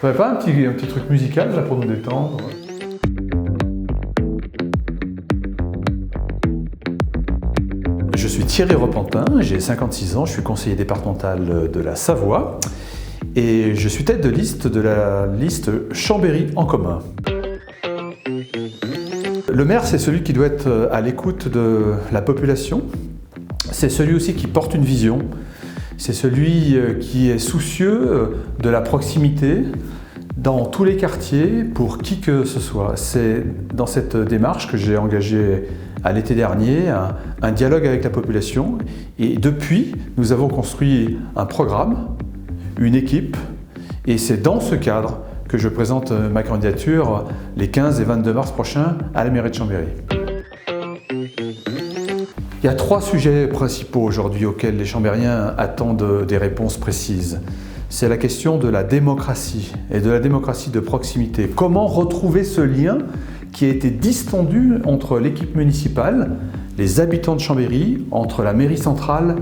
Vous n'avez pas un petit truc musical là pour nous détendre? Je suis Thierry Repentin, j'ai 56 ans, je suis conseiller départemental de la Savoie et je suis tête de liste de la liste Chambéry en commun. Le maire, c'est celui qui doit être à l'écoute de la population, c'est celui aussi qui porte une vision, c'est celui qui est soucieux de la proximité dans tous les quartiers pour qui que ce soit. C'est dans cette démarche que j'ai engagé à l'été dernier un dialogue avec la population et depuis, nous avons construit un programme, une équipe et c'est dans ce cadre que je présente ma candidature les 15 et 22 mars prochains à la mairie de Chambéry. Il y a 3 sujets principaux aujourd'hui auxquels les Chambériens attendent des réponses précises. C'est la question de la démocratie et de la démocratie de proximité. Comment retrouver ce lien qui a été distendu entre l'équipe municipale, les habitants de Chambéry, entre la mairie centrale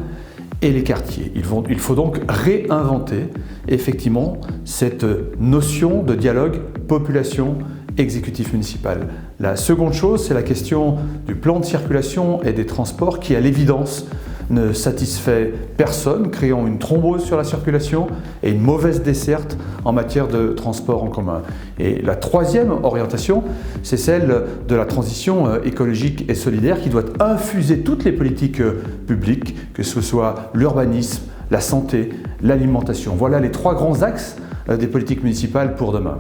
et les quartiers. Il faut donc réinventer effectivement cette notion de dialogue population-exécutif municipal. La seconde chose, c'est la question du plan de circulation et des transports qui, à l'évidence, ne satisfait personne, créant une thrombose sur la circulation et une mauvaise desserte en matière de transport en commun. Et la troisième orientation, c'est celle de la transition écologique et solidaire qui doit infuser toutes les politiques publiques, que ce soit l'urbanisme, la santé, l'alimentation. Voilà les 3 grands axes des politiques municipales pour demain.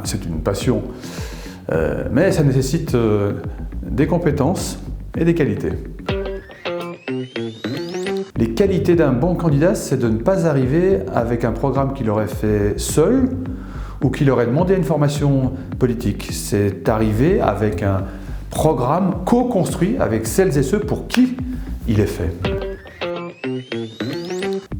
C'est une passion, mais ça nécessite des compétences et des qualités. Les qualités d'un bon candidat, c'est de ne pas arriver avec un programme qu'il aurait fait seul ou qu'il aurait demandé à une formation politique. C'est arriver avec un programme co-construit avec celles et ceux pour qui il est fait.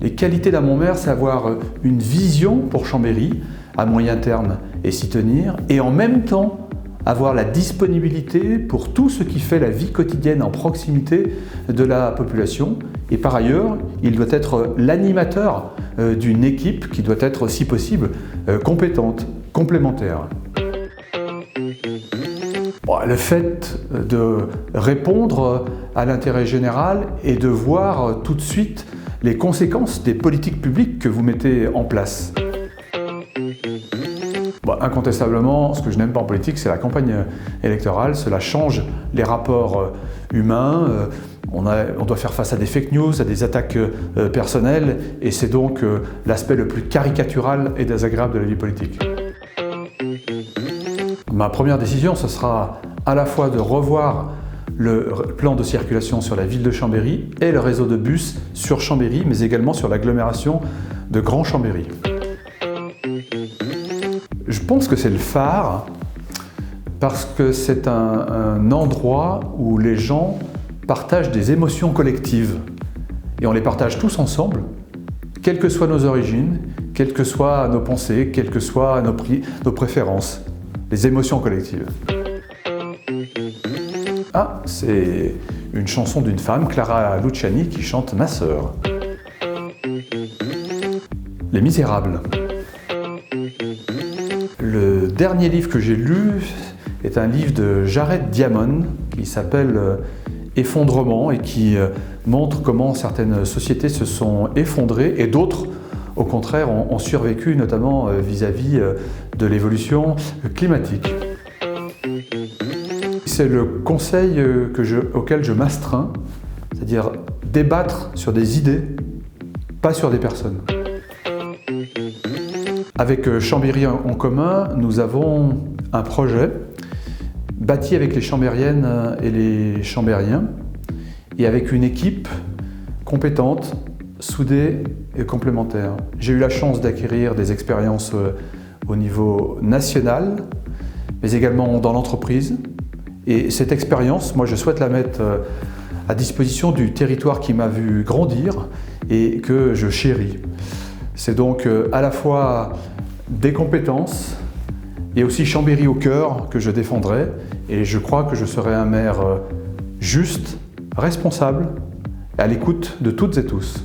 Les qualités d'un bon maire, c'est avoir une vision pour Chambéry à moyen terme et s'y tenir, et en même temps avoir la disponibilité pour tout ce qui fait la vie quotidienne en proximité de la population. Et par ailleurs, il doit être l'animateur d'une équipe qui doit être, si possible, compétente, complémentaire. Le fait de répondre à l'intérêt général et de voir tout de suite les conséquences des politiques publiques que vous mettez en place. Incontestablement, ce que je n'aime pas en politique, c'est la campagne électorale. Cela change les rapports humains. On doit faire face à des fake news, à des attaques personnelles, et c'est donc l'aspect le plus caricatural et désagréable de la vie politique. Ma première décision, ce sera à la fois de revoir le plan de circulation sur la ville de Chambéry et le réseau de bus sur Chambéry, mais également sur l'agglomération de Grand Chambéry. Je pense que c'est le phare parce que c'est un endroit où les gens partagent des émotions collectives et on les partage tous ensemble, quelles que soient nos origines, quelles que soient nos pensées, quelles que soient nos préférences, les émotions collectives. C'est une chanson d'une femme, Clara Luciani, qui chante « Ma sœur ». Les Misérables. Le dernier livre que j'ai lu est un livre de Jared Diamond qui s'appelle « Effondrement » et qui montre comment certaines sociétés se sont effondrées et d'autres, au contraire, ont survécu, notamment vis-à-vis de l'évolution climatique. C'est le conseil auquel je m'astreins, c'est-à-dire débattre sur des idées, pas sur des personnes. Avec Chambéry en commun, nous avons un projet bâti avec les Chambériennes et les Chambériens et avec une équipe compétente, soudée et complémentaire. J'ai eu la chance d'acquérir des expériences au niveau national, mais également dans l'entreprise. Et cette expérience, moi je souhaite la mettre à disposition du territoire qui m'a vu grandir et que je chéris. C'est donc à la fois des compétences et aussi Chambéry au cœur que je défendrai. Et je crois que je serai un maire juste, responsable, à l'écoute de toutes et tous.